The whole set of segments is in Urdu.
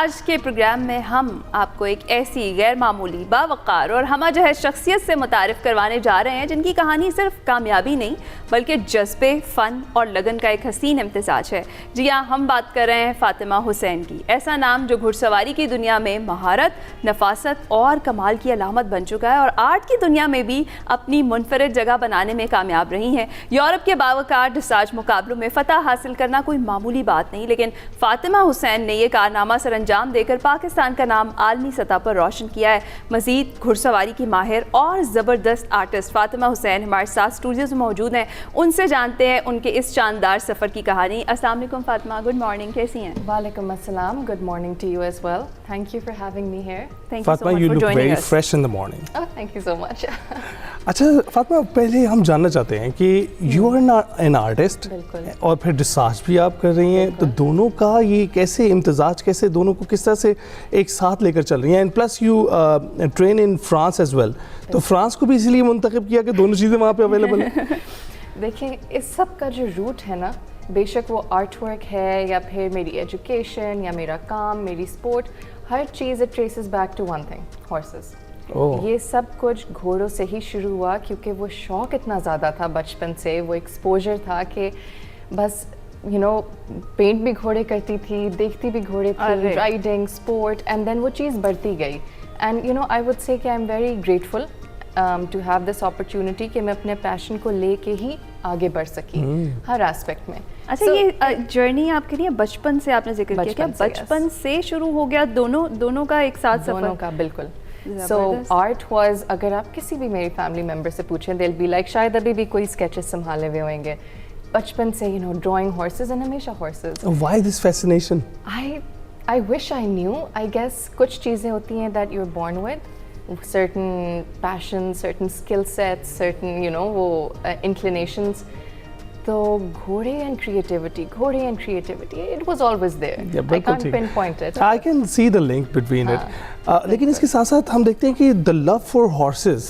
آج کے پروگرام میں ہم آپ کو ایک ایسی غیر معمولی باوقار اور ہمہ جہت شخصیت سے متعارف کروانے جا رہے ہیں جن کی کہانی صرف کامیابی نہیں بلکہ جذبے، فن اور لگن کا ایک حسین امتزاج ہے۔ جی ہاں، ہم بات کر رہے ہیں فاطمہ حسین کی، ایسا نام جو گھڑ سواری کی دنیا میں مہارت، نفاست اور کمال کی علامت بن چکا ہے اور آرٹ کی دنیا میں بھی اپنی منفرد جگہ بنانے میں کامیاب رہی ہیں۔ یورپ کے باوقار ڈرساج مقابلوں میں فتح حاصل کرنا کوئی معمولی بات نہیں، لیکن فاطمہ حسین نے یہ کارنامہ سر انجام دے کر پاکستان کا نام عالمی سطح پر روشن کیا ہے۔ مزید گھڑ سواری کی ماہر اور زبردست آرٹسٹ فاطمہ حسین ہمارے ساتھ اسٹوڈیوز میں موجود ہیں، ان سے جانتے ہیں ان کے اس شاندار سفر کی کہانی۔ السلام علیکم فاطمہ، گڈ مارننگ، کیسی ہیں؟ وعلیکم السلام، good morning to you as well. Thank you for having me here. Thank you so Fatma, much you for look joining very us. fresh in the morning. Oh, thank you so much. اچھا فاطمہ، پہلے ہم جاننا چاہتے ہیں کہ یو آر این آرٹسٹ بالکل، اور پھر ڈرساج بھی آپ کر رہی ہیں، تو دونوں کا یہ کیسے امتزاج، کیسے دونوں کو کس طرح سے ایک ساتھ لے کر چل رہی ہیں؟ And plus you train in France as well, تو فرانس کو بھی اسی لیے منتخب کیا کہ دونوں چیزیں وہاں پہ اویلیبل ہیں؟ دیکھیں اس سب کا جو روٹ ہے نا، بے شک وہ آرٹ ورک ہے یا پھر میری ایجوکیشن یا میرا کام، میری اسپورٹ، ہر چیز it traces back to one thing, horses. یہ سب کچھ گھوڑوں سے ہی شروع ہوا کیونکہ وہ شوق اتنا زیادہ تھا بچپن سے، وہ ایکسپوجر تھا کہ بس پینٹ بھی گھوڑے کرتی تھی، دیکھتی بھی گھوڑے تھی، رائڈنگ، اسپورٹ، اینڈ دین وہ چیز بڑھتی گئی۔ اینڈ آئی وڈ سے کہ I am very grateful to have this opportunity کہ میں اپنے پیشن کو لے کے ہی آگے بڑھ سکی ہر اسپیکٹ میں۔ اچھا، یہ جرنی آپ کے لیے بچپن سے آپ نے ذکر کیا، کیا بچپن سے شروع ہو گیا دونوں کا ایک ساتھ سفر؟ دونوں کا بالکل۔ سو آرٹ واز، اگر آپ کسی بھی میری فیملی ممبر سے پوچھیں دے ول بی لائک شاید ابھی بھی کوئی اسکیچز سنبھالے ہوئے ہوئیں گے بچپن سے، ڈرائنگ ہارسز اینڈ ہمیشہ horses. Why this fascination? I wish I knew. I guess کچھ چیزیں ہوتی ہیں that you're born with, certain passions, certain skill sets, certain وہ inclinations. تو گھوڑے and creativity, it was always there. I can't pinpoint it. I can see the link between it. لیکن اس کے ساتھ ساتھ ہم دیکھتے ہیں کہ the love for horses،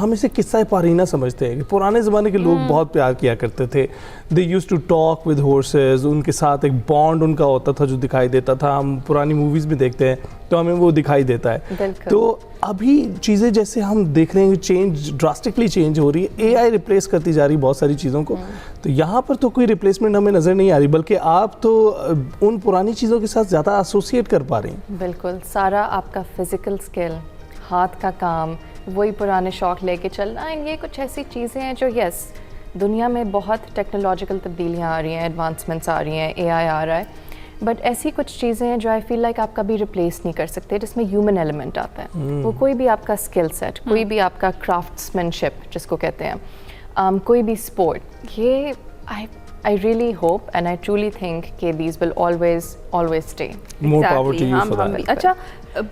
ہم اسے قصہ پارینہ سمجھتے ہیں کہ پرانے زمانے کے لوگ بہت پیار کیا کرتے تھے. They used to talk with horses، ان کے ساتھ ایک بانڈ ان کا ہوتا تھا جو دکھائی دیتا تھا. ہم پرانی موویز میں دیکھتے ہیں تو ہمیں وہ دکھائی دیتا ہے. تو ابھی چیزیں جیسے ہم دیکھ رہے ہیں چینج ڈراسٹکلی چینج ہو رہی ہے، اے آئی ریپلیس کرتی جا رہی ہے بہت ساری چیزوں کو. تو یہاں پر تو کوئی ریپلیسمنٹ ہمیں نظر نہیں آ رہی، بلکہ آپ تو ان پرانی چیزوں کے ساتھ زیادہ ایسوسیٹ کر پا رہی ہیں. بالکل، سارا آپ کا فزیکل اسکل، ہاتھ کا کام، وہی پرانے شوق لے کے چلنا. یہ کچھ ایسی چیزیں ہیں جو یس دنیا میں بہت ٹیکنالوجیکل تبدیلیاں آ رہی ہیں، ایڈوانسمنٹس آ رہی ہیں، اے آئی آ رہا ہے، بٹ ایسی کچھ چیزیں ہیں جو آئی فیل لائک آپ کبھی ریپلیس نہیں کر سکتے، جس میں ہیومن ایلیمنٹ آتا ہے. وہ کوئی بھی آپ کا اسکل سیٹ، کوئی بھی آپ کا کرافٹس مینشپ جس کو کہتے ہیں، کوئی بھی اسپورٹ، یہ I really hope and I truly think کہ these will always stay. More power to you for that. اچھا،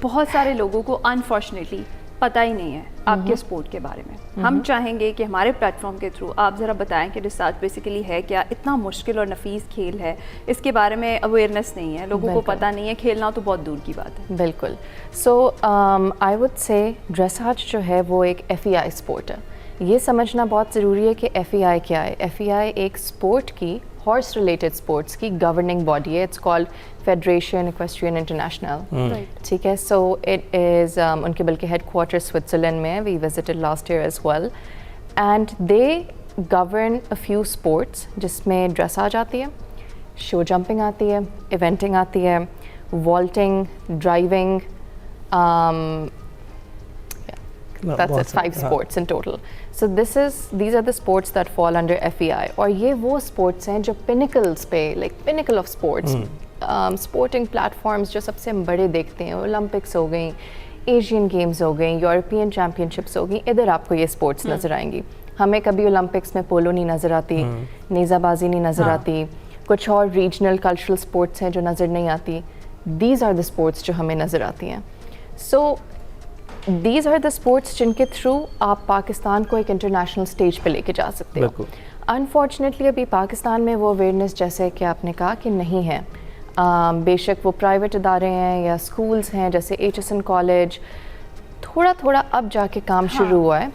بہت سارے لوگوں کو انفارچونیٹلی پتہ ہی نہیں ہے آپ کے اسپورٹ کے بارے میں. ہم چاہیں گے کہ ہمارے پلیٹ فارم کے تھرو آپ ذرا بتائیں کہ ڈرساج بیسیکلی ہے کیا، اتنا مشکل اور نفیس کھیل ہے، اس کے بارے میں اویئرنیس نہیں ہے، لوگوں کو پتہ نہیں ہے، کھیلنا تو بہت دور کی بات ہے. بالکل. سو آئی وڈ سے ڈریساج جو ہے وہ ایک FEI اسپورٹ ہے. یہ سمجھنا بہت ضروری ہے کہ FEI کیا ہے. FEI ایک اسپورٹ کی، ہارس ریلیٹڈ اسپورٹس کی گورننگ باڈی ہے. It's called Federation Equestrian International. ٹھیک ہے. سو اٹ از ان کے بلکہ ہیڈ کوارٹر سوئٹزرلینڈ میں. We visited last year as well and they govern a few sports جس میں ڈریساج آتی ہے، شو جمپنگ آتی ہے، ایونٹنگ آتی ہے، والٹنگ، driving. That's it, 5 sports in total. So these are the sports that fall under FEI. اور یہ وہ sports ہیں جو pinnacles پہ، like pinnacle of sports, sporting platforms جو سب سے بڑے دیکھتے ہیں. اولمپکس ہو گئیں، ایشین گیمز ہو گئیں، یورپین چیمپئن شپس ہو گئیں، ادھر آپ کو یہ sports نظر آئیں گی. ہمیں کبھی اولمپکس میں پولو نہیں نظر آتی، نیزہ بازی نہیں نظر آتی، کچھ اور ریجنل کلچرل sports ہیں جو نظر نہیں آتی. These are the sports جو ہمیں نظر آتی ہیں. So these are the sports جن کے تھرو آپ پاکستان کو ایک انٹرنیشنل اسٹیج پہ لے کے جا سکتے ہو. انفارچونیٹلی ابھی پاکستان میں وہ اویئرنیس جیسے کہ آپ نے کہا کہ نہیں ہے. بے شک وہ پرائیویٹ ادارے ہیں یا اسکولس ہیں جیسے HSN کالج، تھوڑا تھوڑا اب جا کے کام شروع ہوا ہے.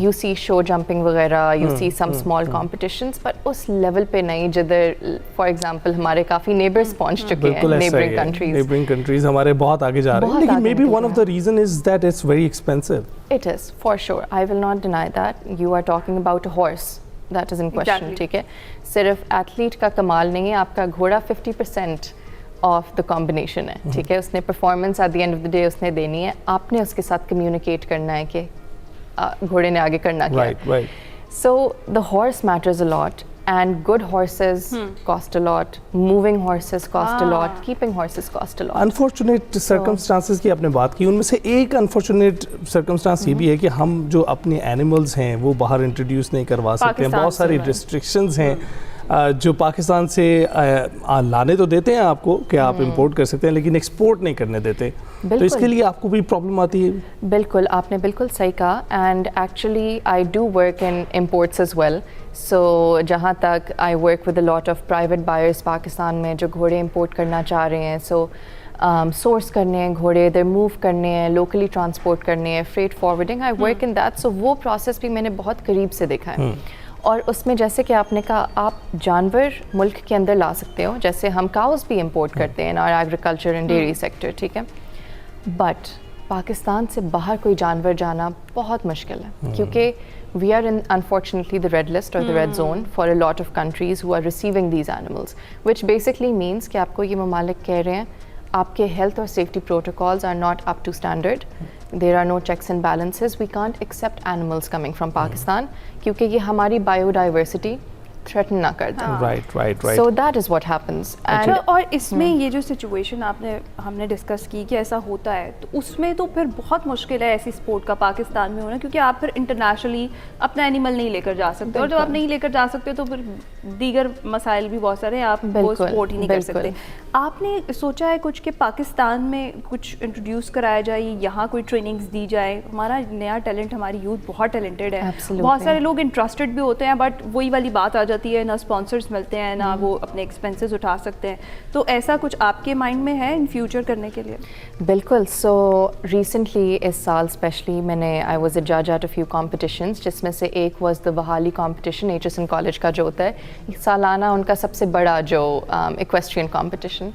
یو سی شو جمپنگ وغیرہ, you see some small competitions, پر اس لیول پہ نہیں جدھر فار ایگزامپل ہمارے کافی نیبرز پہنچ چکے ہیں, نیبرنگ کنٹریز ہمارے بہت آگے جا رہے ہیں, لیکن maybe one of the reason is that it's very expensive. It is, for sure. I will not deny that. You are talking about a horse. That is in question. ٹھیک ہے, صرف ایتھلیٹ کا کمال نہیں ہے, آپ کا گھوڑا 50% آف دا کمبینیشن ہے. ٹھیک ہے, اس نے performance at the end of the day اس نے دینی ہے, آپ نے اس کے ساتھ کمیونیکیٹ کرنا ہے کہ گھوڑے نے آگے کرنا کیا ہے. So the horse matters a lot, and good horses cost a lot, moving horses cost a lot, keeping horses cost a lot. Unfortunate circumstances کی آپ نے بات کی, ان میں سے ایک unfortunate circumstance یہ بھی ہے کہ ہم جو اپنے animals ہیں وہ باہر انٹروڈیوس نہیں کروا سکتے ہیں. بہت ساری restrictions ہیں جو پاکستان سے لانے تو دیتے ہیں آپ کو کہ آپ امپورٹ کر سکتے ہیں, لیکن ایکسپورٹ نہیں کرنے دیتے. تو اس کے لیے آپ کو بھی پرابلم آتی ہے. بالکل, آپ نے بالکل صحیح کہا. And actually I do work in imports as well. So جہاں تک I work with a lot of private buyers Pakistan میں جو گھوڑے امپورٹ کرنا چاہ رہے ہیں. سو سورس کرنے ہیں گھوڑے, ادھر موو کرنے ہیں, لوکلی ٹرانسپورٹ کرنے ہیں, freight forwarding, I work in that. So وہ پروسیس بھی میں نے بہت قریب سے دیکھا ہے. اور اس میں جیسے کہ آپ نے کہا, آپ جانور ملک کے اندر لا سکتے ہو, جیسے ہم کاؤز بھی امپورٹ کرتے ہیں ان اور ایگریکلچر اینڈ ڈیری سیکٹر. ٹھیک ہے, بٹ پاکستان سے باہر کوئی جانور جانا بہت مشکل ہے, کیونکہ we are in unfortunately the red list or the red zone for a lot of countries who are receiving these animals, which basically means کہ آپ کو یہ ممالک کہہ رہے ہیں آپ کے health اور safety protocols are not up to standard, there are no checks and balances, we can't accept animals coming from Pakistan کیونکہ یہ ہماری biodiversity threaten نہ کر دیں. Right. So that is what happens. اور اس میں یہ جو سچویشن ہم نے ڈسکس کی کہ ایسا ہوتا ہے, تو اس میں تو پھر بہت مشکل ہے ایسی اسپورٹ کا پاکستان میں ہونا, کیونکہ آپ پھر انٹرنیشنلی اپنا اینیمل نہیں لے کر جا سکتے, اور جب آپ نہیں لے کر جا سکتے تو پھر دیگر مسائل بھی بہت سارے ہیں, آپ وہ اسپورٹ ہی نہیں کر سکتے. آپ نے سوچا ہے کچھ کہ پاکستان میں کچھ انٹروڈیوس کرایا جائے, یہاں کوئی ٹریننگز دی جائے؟ ہمارا نیا ٹیلنٹ, ہماری یوتھ بہت ٹیلنٹڈ ہے, بہت سارے لوگ انٹرسٹڈ بھی ہوتے ہیں, بٹ وہی والی بات آ جاتی ہے, نہ اسپانسرز ملتے ہیں, نہ وہ اپنے ایکسپینسز اٹھا سکتے ہیں. تو ایسا کچھ آپ کے مائنڈ میں ہے ان فیوچر کرنے کے لیے؟ بالکل. سو ریسنٹلی اس سال اسپیشلی میں نے آئی واز اے جج ایٹ اے فیو کمپٹیشنز, جس میں سے ایک واز دا بحالی competition, H S N college کا جو ہوتا ہے سالانہ ان کا سب سے بڑا جو equestrian competition.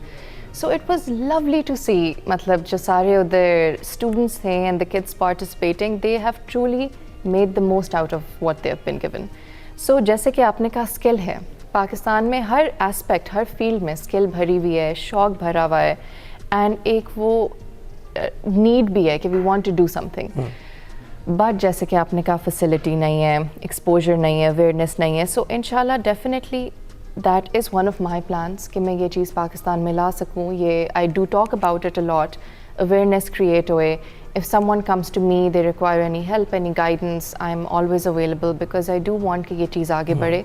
So it was lovely to see, مطلب جو سارے ادھر اسٹوڈنٹس تھے and the kids participating, they have truly made the most out of what they have been given. So جیسے کہ آپ نے کہا اسکل ہے پاکستان میں, ہر اسپیکٹ ہر فیلڈ میں اسکل بھری ہوئی ہے, شوق بھرا ہوا ہے, اینڈ ایک وہ نیڈ بھی ہے کہ we want to do something. But جیسے کہ آپ نے کہا فیسلٹی نہیں ہے, ایکسپوجر نہیں ہے, اویئرنیس نہیں ہے. سو ان شاء اللہ definitely that is one of my plans کہ میں یہ چیز پاکستان میں لا سکوں. یہ I do talk about it a lot, awareness create ہوئے. If someone comes to me, they require any help, any guidance, I'm always available because I do want کہ یہ چیز آگے بڑھے.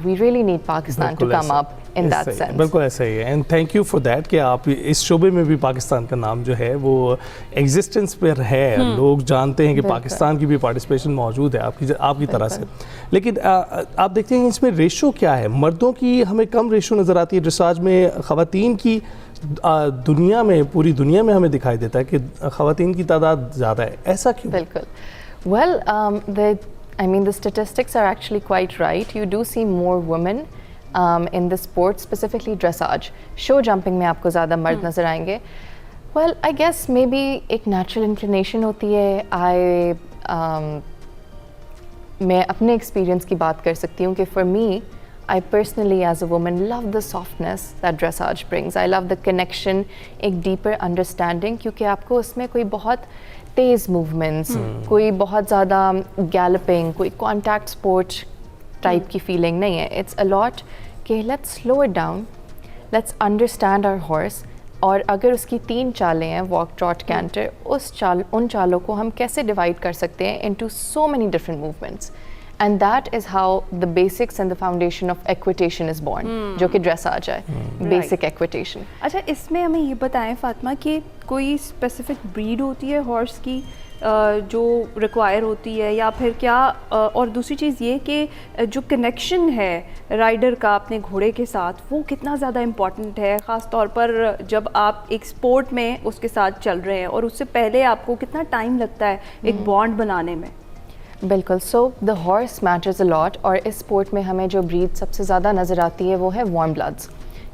We really need Pakistan to come up in that sense. بالکل ایسا ہی ہے, and thank you for that کہ آپ اس شعبے میں بھی پاکستان کا نام جو ہے وہ ایگزسٹنس پر ہے, لوگ جانتے ہیں کہ پاکستان کی بھی پارٹیسپیشن موجود ہے آپ کی طرح سے. لیکن آپ دیکھتے ہیں اس میں ریشو کیا ہے, مردوں کی ہمیں کم ریشو نظر آتی ہے ڈریساج میں, خواتین کی دنیا میں, پوری دنیا میں ہمیں دکھائی دیتا ہے کہ خواتین کی تعداد زیادہ ہے. ایسا کیوں؟ بالکل. Well, I mean the statistics are actually quite right. You do see more women in the sport, specifically dressage. Show jumping میں آپ کو زیادہ مرد نظر آئیں گے. Well, I guess maybe ایک natural inclination ہوتی ہے. میں اپنے ایکسپیرئنس کی بات کر سکتی ہوں کہ for me, I personally as a woman love the softness that dressage brings. I love the connection, ایک deeper understanding, کیونکہ آپ کو اس میں کوئی بہت تیز موومنٹس, کوئی بہت زیادہ گیلپنگ, کوئی کانٹیکٹ اسپورٹ ٹائپ کی فیلنگ نہیں ہے. اٹس اے لاٹ کہ let's slow it down, let's understand our horse, اور اگر اس کی 3 چالیں ہیں, واک, ٹراٹ, کینٹر, ان چالوں کو ہم کیسے ڈیوائڈ کر سکتے ہیں into so many different movements. And that is how the basics and the foundation of equitation is born, جو کہ dressage ہے, basic equitation. اچھا, اس میں ہمیں یہ بتائیں فاطمہ کہ کوئی اسپیسیفک بریڈ ہوتی ہے ہارس کی جو ریکوائر ہوتی ہے, یا پھر کیا اور دوسری چیز یہ کہ جو کنیکشن ہے رائڈر کا اپنے گھوڑے کے ساتھ وہ کتنا زیادہ امپورٹنٹ ہے, خاص طور پر جب آپ ایک اسپورٹ میں اس کے ساتھ چل رہے ہیں اور اس سے پہلے آپ کو کتنا ٹائم لگتا ہے ایک بانڈ بنانے میں؟ بالکل. سو دا ہارس میٹرز اے لاٹ, اور اس اسپورٹ میں ہمیں جو بریڈ سب سے زیادہ نظر آتی ہے وہ ہے وارم بلڈز.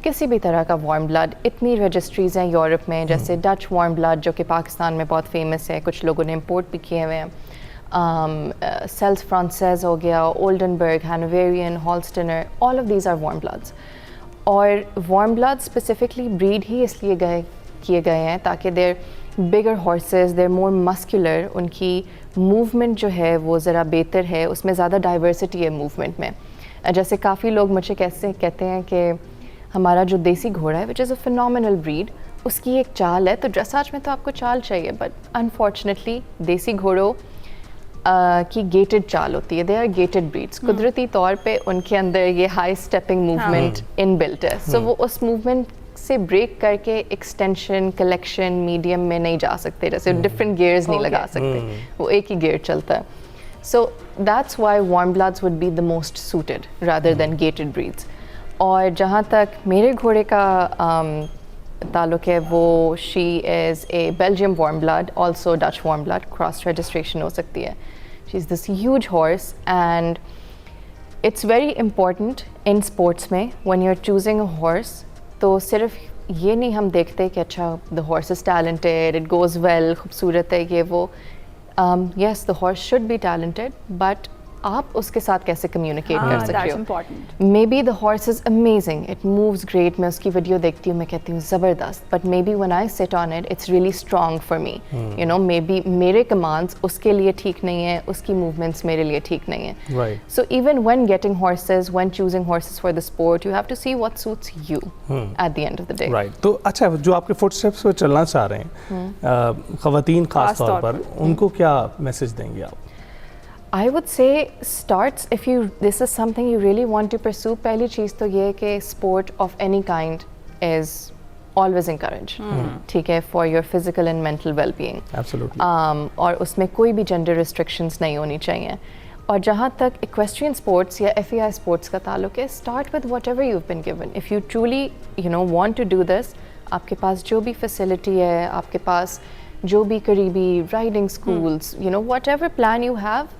کسی بھی طرح کا وارم بلڈ, اتنی رجسٹریز ہیں یورپ میں, جیسے ڈچ وارم بلڈ جو کہ پاکستان میں بہت فیمس ہے, کچھ لوگوں نے امپورٹ بھی کیے ہوئے ہیں, سیلس فرانسیز ہو گیا, Oldenburg, Hanoverian, Holsteiner, all of these are warmbloods. اور وارم بلڈ اسپیسیفکلی بریڈ ہی اس لیے کیے گئے ہیں تاکہ دیر بگر ہارسز, دیر مور مسکولر, ان کی موومنٹ جو ہے وہ ذرا بہتر ہے, اس میں زیادہ ڈائیورسٹی ہے موومنٹ میں. جیسے کافی لوگ مجھے کہتے ہیں کہ ہمارا جو دیسی گھوڑا ہے وچ از اے فینومینل بریڈ, اس کی ایک چال ہے, تو ڈریساج میں تو آپ کو چال چاہیے, بٹ انفارچونیٹلی دیسی گھوڑوں کی گیٹڈ چال ہوتی ہے. دے آر گیٹڈ بریڈس, قدرتی طور پہ ان کے اندر یہ high stepping movement inbuilt ہے, سو وہ اس موومنٹ سے بریک کر کے ایکسٹینشن, کلیکشن, میڈیم میں نہیں جا سکتے, جیسے ڈفرینٹ گیئرز نہیں لگا سکتے, وہ ایک ہی گیئر چلتا ہے. So that's why warmbloods would be the most suited rather than gaited breeds. اور جہاں تک میرے گھوڑے کا تعلق ہے, وہ she is a Belgium warmblood, also Dutch warmblood, cross registration ہو سکتی ہے. She is this huge horse, and it's very important in sports میں when you are choosing a horse. تو صرف یہ نہیں ہم دیکھتے کہ اچھا the horse is talented, it goes well, خوبصورت ہے یہ وہ. Yes, the horse should be talented, but آپ اس کے ساتھ کیسے کمیونیکیٹ کر سکتے ہو. Maybe the horse is amazing, it moves great, میں اس کی ویڈیو دیکھتی ہوں, میں کہتی ہوں زبردست, but maybe when I sit on it it's really strong for me, you know, maybe میرے کمانڈس اس کے لیے ٹھیک نہیں ہیں, اس کی موومنٹس میرے لیے ٹھیک نہیں ہیں. So even when getting horses, when choosing horses for the sport, you have to see what suits you at the end of the day. Right. تو اچھا, جو آپ کے فٹ اسٹیپس پہ چلنا چاہ رہے ہیں خواتین خاص طور پر, ان کو کیا میسج دیں گے آپ؟ I would say starts, if this is something you really want to pursue, پہلی چیز تو یہ کہ sport of any kind is always encouraged, ٹھیک ہے, for your physical and mental well-being. Absolutely. اور اس میں کوئی بھی gender restrictions نہیں ہونی چاہیے. اور جہاں تک equestrian sports یا FEI sports کا تعلق ہے, start with whatever you've been given. If you truly, you know, want to do this, آپ کے پاس جو بھی facility ہے, آپ کے پاس جو بھی قریبی riding schools, you know, whatever plan you have,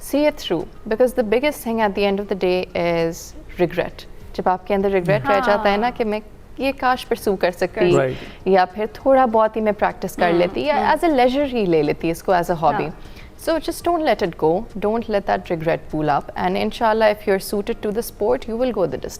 see it through, because the biggest thing at the end of the day is regret. جب آپ کے اندر regret رہ جاتا ہے نا کہ میں یہ کاش پرسو کر سکتی, یا پھر تھوڑا بہت ہی میں پریکٹس کر لیتی, یا ایز اے لیجر ہی لے لیتی اس کو as a hobby. So just don't let it go, don't let that regret pool up, and inshallah if you're suited to the sport you will go the distance.